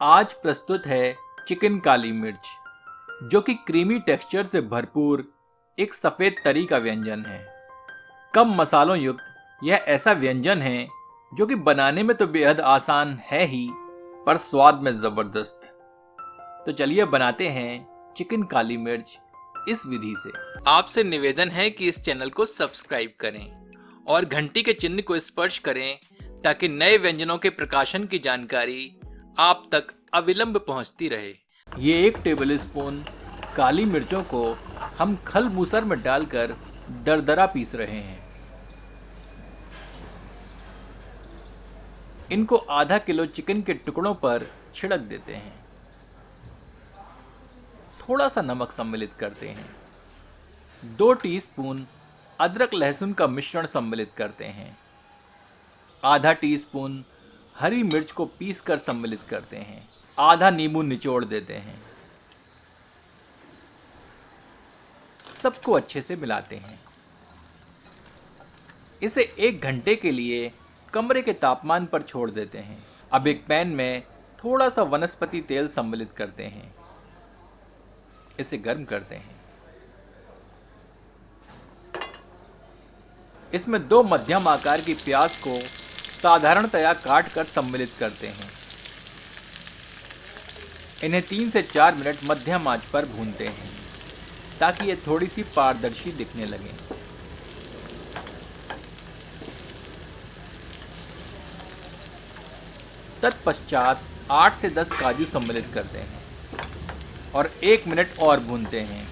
आज प्रस्तुत है चिकन काली मिर्च, जो कि क्रीमी टेक्सचर से भरपूर एक सफ़ेद तरी का व्यंजन है। कम मसालों युक्त यह ऐसा व्यंजन है जो कि बनाने में तो बेहद आसान है ही, पर स्वाद में ज़बरदस्त। तो चलिए बनाते हैं चिकन काली मिर्च इस विधि से। आपसे निवेदन है कि इस चैनल को सब्सक्राइब करें और घंटी के चिन्ह को स्पर्श करें ताकि नए व्यंजनों के प्रकाशन की जानकारी आप तक अविलंब पहुंचती रहे। ये 1 टेबल स्पून काली मिर्चों को हम खल मूसर में डालकर दरदरा पीस रहे हैं। इनको आधा किलो चिकन के टुकड़ों पर छिड़क देते हैं। थोड़ा सा नमक सम्मिलित करते हैं। 2 टीस्पून अदरक लहसुन का मिश्रण सम्मिलित करते हैं। आधा टीस्पून हरी मिर्च को पीसकर सम्मिलित करते हैं। आधा नींबू निचोड़ देते हैं। सबको अच्छे से मिलाते हैं। इसे 1 घंटे के लिए कमरे के तापमान पर छोड़ देते हैं। अब एक पैन में थोड़ा सा वनस्पति तेल सम्मिलित करते हैं। इसे गर्म करते हैं। इसमें 2 मध्यम आकार की प्याज को साधारणतया काट कर सम्मिलित करते हैं। इन्हें 3 से 4 मिनट मध्यम आंच पर भूनते हैं ताकि ये थोड़ी सी पारदर्शी दिखने लगे। तत्पश्चात 8 से 10 काजू सम्मिलित करते हैं और 1 मिनट और भूनते हैं।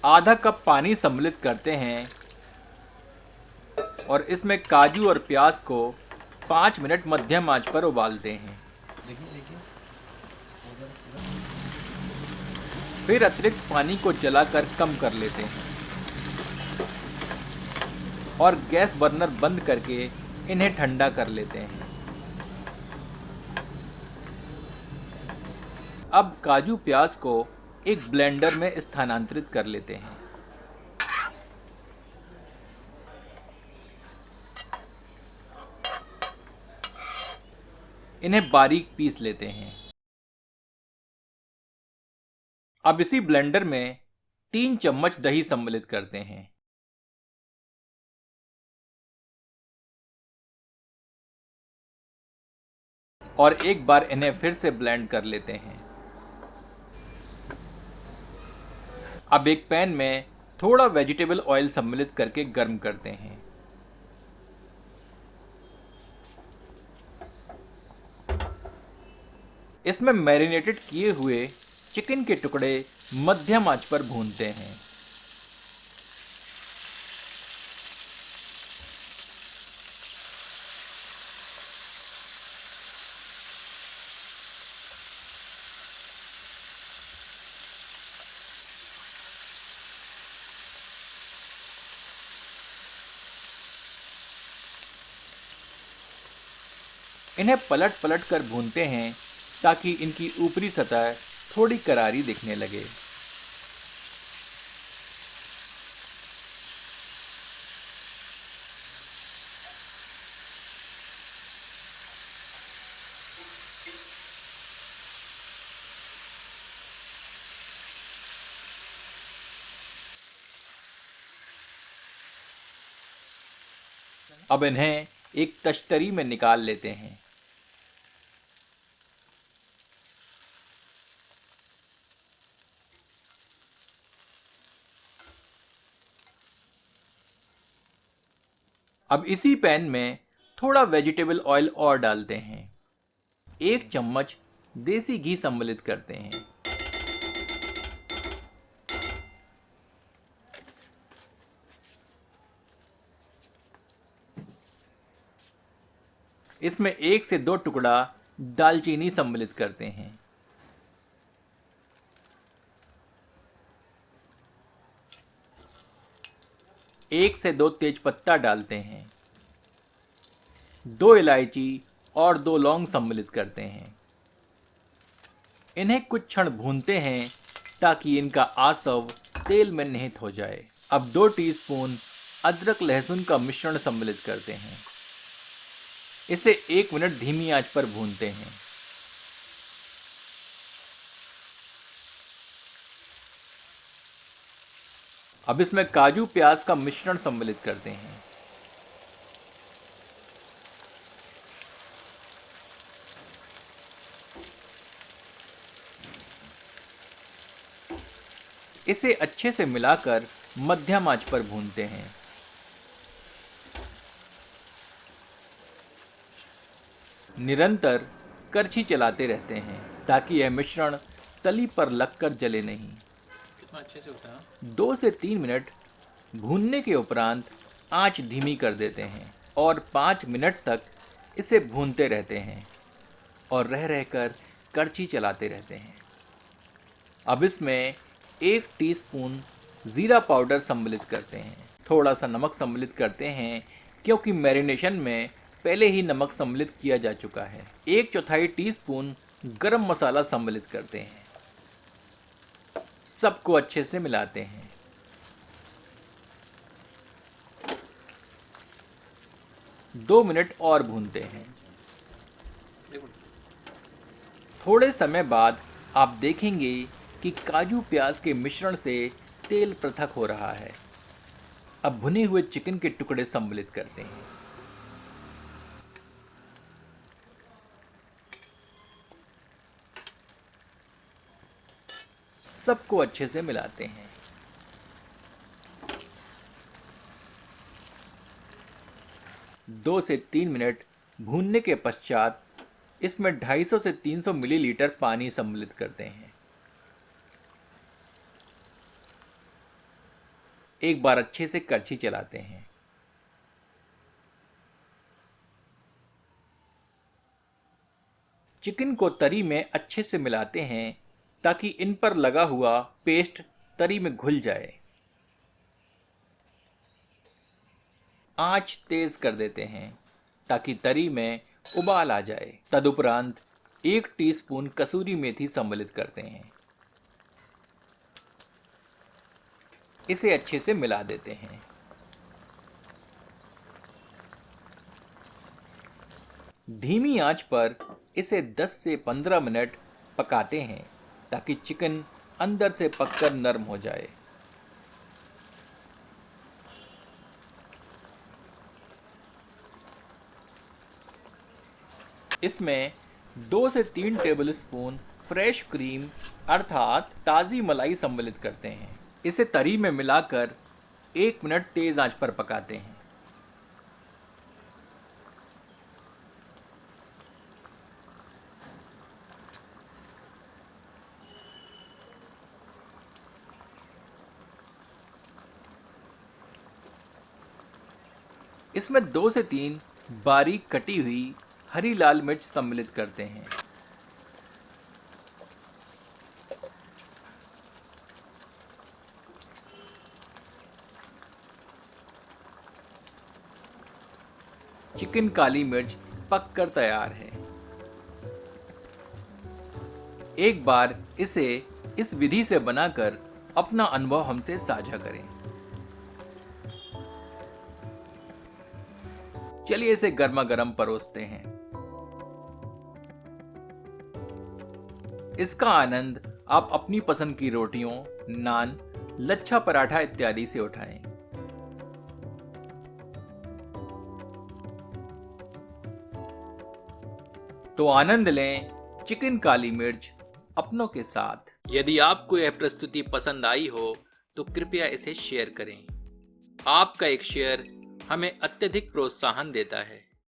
आधा कप पानी सम्मिलित करते हैं और इसमें काजू और प्याज को 5 मिनट मध्यम आंच पर उबालते हैं। फिर अतिरिक्त पानी को जलाकर कम कर लेते हैं और गैस बर्नर बंद करके इन्हें ठंडा कर लेते हैं। अब काजू प्याज को एक ब्लेंडर में स्थानांतरित कर लेते हैं। इन्हें बारीक पीस लेते हैं। अब इसी ब्लेंडर में 3 चम्मच दही सम्मिलित करते हैं। और एक बार इन्हें फिर से ब्लेंड कर लेते हैं। अब एक पैन में थोड़ा वेजिटेबल ऑयल सम्मिलित करके गर्म करते हैं। इसमें मैरिनेटेड किए हुए चिकन के टुकड़े मध्यम आंच पर भूनते हैं। इन्हें पलट पलट कर भूनते हैं ताकि इनकी ऊपरी सतह थोड़ी करारी दिखने लगे। अब इन्हें एक तश्तरी में निकाल लेते हैं। अब इसी पैन में थोड़ा वेजिटेबल ऑयल और डालते हैं। 1 चम्मच देसी घी सम्मिलित करते हैं। इसमें 1 से 2 टुकड़ा दालचीनी सम्मिलित करते हैं। 1 से 2 तेजपत्ता डालते हैं। 2 इलायची और 2 लौंग सम्मिलित करते हैं। इन्हें कुछ क्षण भूनते हैं ताकि इनका आसव तेल में निहित हो जाए। अब 2 टीस्पून अदरक लहसुन का मिश्रण सम्मिलित करते हैं। इसे 1 मिनट धीमी आंच पर भूनते हैं। अब इसमें काजू प्याज का मिश्रण सम्मिलित करते हैं। इसे अच्छे से मिलाकर मध्यम आंच पर भूनते हैं। निरंतर करछी चलाते रहते हैं ताकि यह मिश्रण तली पर लगकर जले नहीं। कितना अच्छे से होता है। 2 से 3 मिनट भूनने के उपरांत आंच धीमी कर देते हैं और 5 मिनट तक इसे भूनते रहते हैं और रह रहकर करछी चलाते रहते हैं। अब इसमें 1 टीस्पून जीरा पाउडर सम्मिलित करते हैं। थोड़ा सा नमक सम्मिलित करते हैं क्योंकि मैरिनेशन में पहले ही नमक सम्मिलित किया जा चुका है। 1/4 टीस्पून गरम मसाला सम्मिलित करते हैं। सबको अच्छे से मिलाते हैं। दो मिनट और भूनते हैं। थोड़े समय बाद आप देखेंगे कि काजू प्याज के मिश्रण से तेल पृथक हो रहा है। अब भुने हुए चिकन के टुकड़े सम्मिलित करते हैं। सबको अच्छे से मिलाते हैं। दो से 3 मिनट भूनने के पश्चात इसमें 250 से 300 मिलीलीटर पानी सम्मिलित करते हैं। एक बार अच्छे से करछी चलाते हैं। चिकन को तरी में अच्छे से मिलाते हैं ताकि इन पर लगा हुआ पेस्ट तरी में घुल जाए। आंच तेज कर देते हैं ताकि तरी में उबाल आ जाए। तदुपरांत 1 टीस्पून कसूरी मेथी सम्मिलित करते हैं। इसे अच्छे से मिला देते हैं। धीमी आंच पर इसे 10 से 15 मिनट पकाते हैं ताकि चिकन अंदर से पककर नरम हो जाए। इसमें 2 से 3 टेबलस्पून फ्रेश क्रीम अर्थात ताज़ी मलाई सम्मिलित करते हैं। इसे तरी में मिलाकर 1 मिनट तेज आंच पर पकाते हैं। इसमें 2 से 3 बारीक कटी हुई हरी लाल मिर्च सम्मिलित करते हैं। चिकन काली मिर्च पककर तैयार है। एक बार इसे इस विधि से बनाकर अपना अनुभव हमसे साझा करें। चलिए इसे गर्मा गर्म परोसते हैं। इसका आनंद आप अपनी पसंद की रोटियों, नान, लच्छा पराठा इत्यादि से उठाएं। तो आनंद लें चिकन काली मिर्च अपनों के साथ। यदि आपको यह प्रस्तुति पसंद आई हो तो कृपया इसे शेयर करें। आपका एक शेयर हमें अत्यधिक प्रोत्साहन देता है।